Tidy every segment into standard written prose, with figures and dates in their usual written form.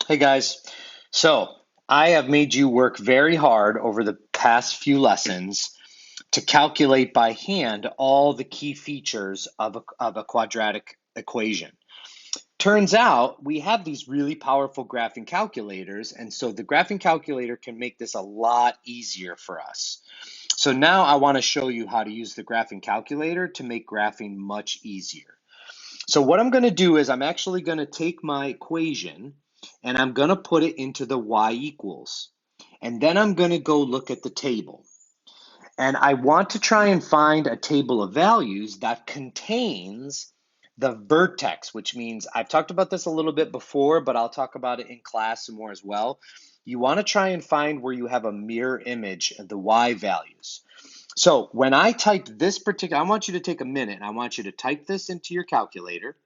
Hey guys, so I have made you work very hard over the past few lessons to calculate by hand all the key features of a quadratic equation. Turns out we have these really powerful graphing calculators, and so the graphing calculator can make this a lot easier for us. So now I want to show you how to use the graphing calculator to make graphing much easier. So what I'm going to do is I'm actually going to take my equation and I'm going to put it into the y equals. And then I'm going to go look at the table. And I want to try and find a table of values that contains the vertex, which means I've talked about this a little bit before, but I'll talk about it in class some more as well. You want to try and find where you have a mirror image of the y values. So when I type this particular, I want you to take a minute and I want you to type this into your calculator.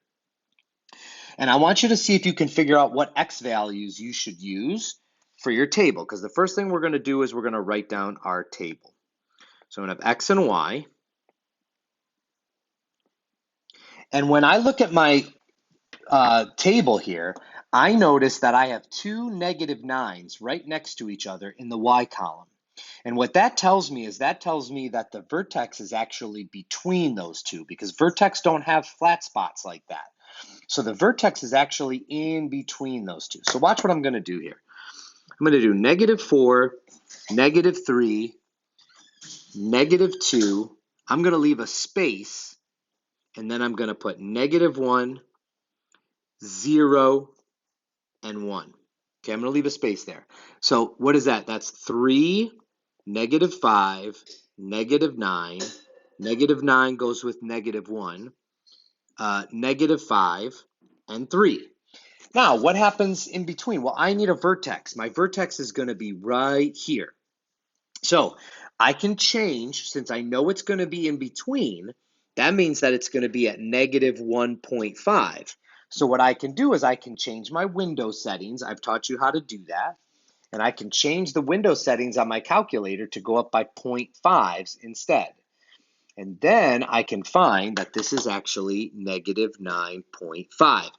And I want you to see if you can figure out what x values you should use for your table. Because the first thing we're going to do is we're going to write down our table. So I'm going to have x and y. And when I look at my table here, I notice that I have two negative 9s right next to each other in the y column. And what that tells me is that the vertex is actually between those two because vertex don't have flat spots like that. So the vertex is actually in between those two. So watch what I'm going to do here. I'm going to do -4, -3, -2. I'm going to leave a space, and then I'm going to put -1, 0, and 1. Okay, I'm going to leave a space there. So what is that? That's 3, -5, -9. -9 goes with -1, -5, and 3. Now, what happens in between? Well, I need a vertex. My vertex is going to be right here. So I can change, since I know it's going to be in between, that means that it's going to be at -1.5. So what I can do is I can change my window settings. I've taught you how to do that. And I can change the window settings on my calculator to go up by 0.5s instead. And then I can find that this is actually -9.5.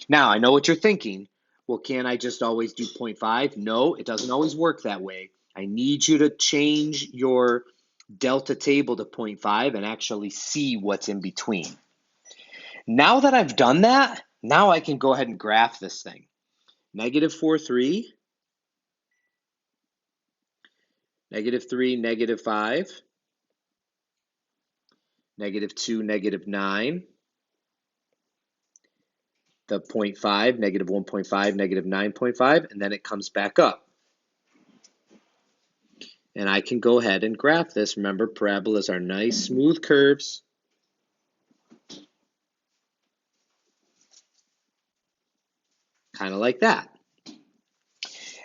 Now, I know what you're thinking. Well, can't I just always do 0.5? No, it doesn't always work that way. I need you to change your delta table to 0.5 and actually see what's in between. Now that I've done that, now I can go ahead and graph this thing. -4, 3, -3, -5, -2, -9, the 0.5, -1.5, -9.5, and then it comes back up. And I can go ahead and graph this. Remember, parabolas are nice, smooth curves. Kind of like that.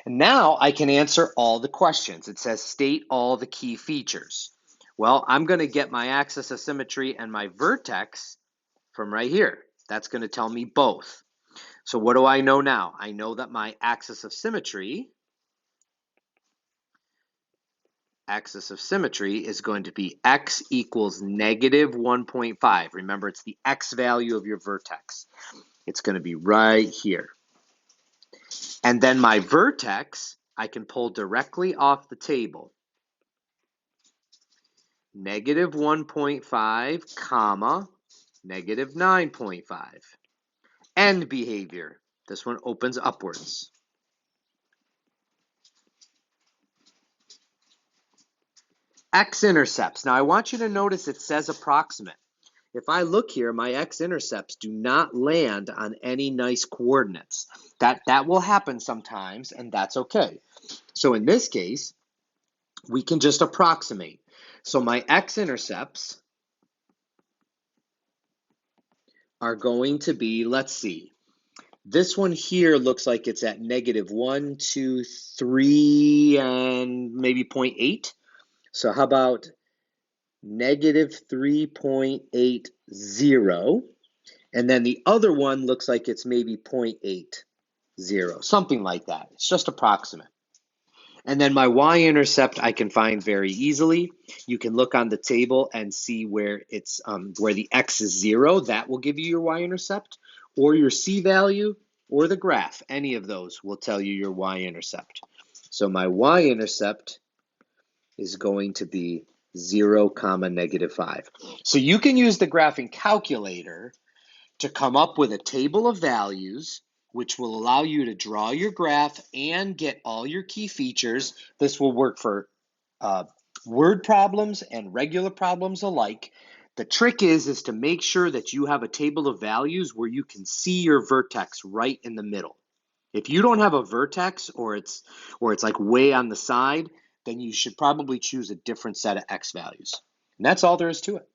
And now I can answer all the questions. It says state all the key features. Well, I'm going to get my axis of symmetry and my vertex from right here. That's going to tell me both. So what do I know now? I know that my axis of symmetry is going to be x equals -1.5. Remember, it's the x value of your vertex. It's going to be right here. And then my vertex, I can pull directly off the table. -1.5, comma, -9.5. End behavior. This one opens upwards. X-intercepts. Now I want you to notice it says approximate. If I look here, my x-intercepts do not land on any nice coordinates. That will happen sometimes, and that's okay. So in this case, we can just approximate. So my x-intercepts are going to be, let's see, this one here looks like it's at -1, 2, 3, and maybe 0.8. So how about -3.80, and then the other one looks like it's maybe 0.80, something like that. It's just approximate. And then my y-intercept I can find very easily. You can look on the table and see where it's where the x is 0. That will give you your y-intercept, or your c value or the graph. Any of those will tell you your y-intercept. So my y-intercept is going to be 0, -5. So you can use the graphing calculator to come up with a table of values, which will allow you to draw your graph and get all your key features. This will work for word problems and regular problems alike. The trick is to make sure that you have a table of values where you can see your vertex right in the middle. If you don't have a vertex, or it's like way on the side, then you should probably choose a different set of x values. And that's all there is to it.